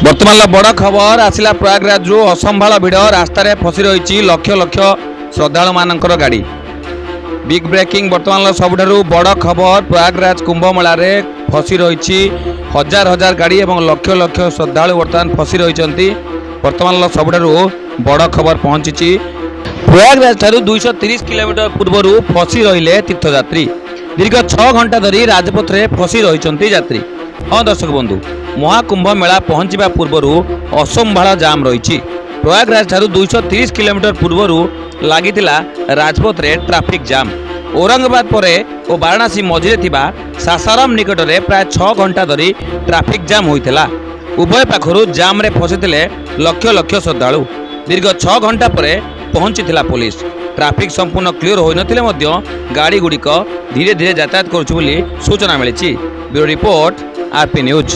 बर्तमान बड़ खबर आसला प्रयागराज असंभाल भिड़ रास्तार फसी रही लक्ष लक्ष श्रद्धालु मान गाड़ी। बिग ब्रेकिंग बर्तमान सबुठ बड़ खबर प्रयागराज कुंभमेला फसी रही हजार हजार गाड़ी और लक्ष लक्ष श्रद्धालु बर्तमान फसी रही। बर्तमान सबुठ बड़ खबर पहुंची प्रयागराज ठारू 230 किलोमीटर पूर्वर फसी रहिले तीर्थयात्री। दीर्घ 6 घंटा धरी राजपथ में फसी रही यात्री। हाँ दर्शक बंधु, महाकुंभ मेला पहुंचा पूर्वर असंभाल जाम रही। प्रयागराज ठारू 230 किलोमीटर पूर्वर लगी राजपथ में ट्राफिक जाम। औरंगाबाद परे और वाराणसी मझिरे थिबा सासाराम निकट में प्राय 6 घंटा धरी ट्राफिक जाम होता। उभय पाखर जाम रे फसीले लक्ष लक्ष श्रद्धालु। दीर्घ 6 घंटा पर पहुंची पुलिस। ट्राफिक संपूर्ण क्लियर हो गाड़ी गुड़िक धीरे धीरे यातायात करुच्ची सूचना मिली। Bureau report RP news.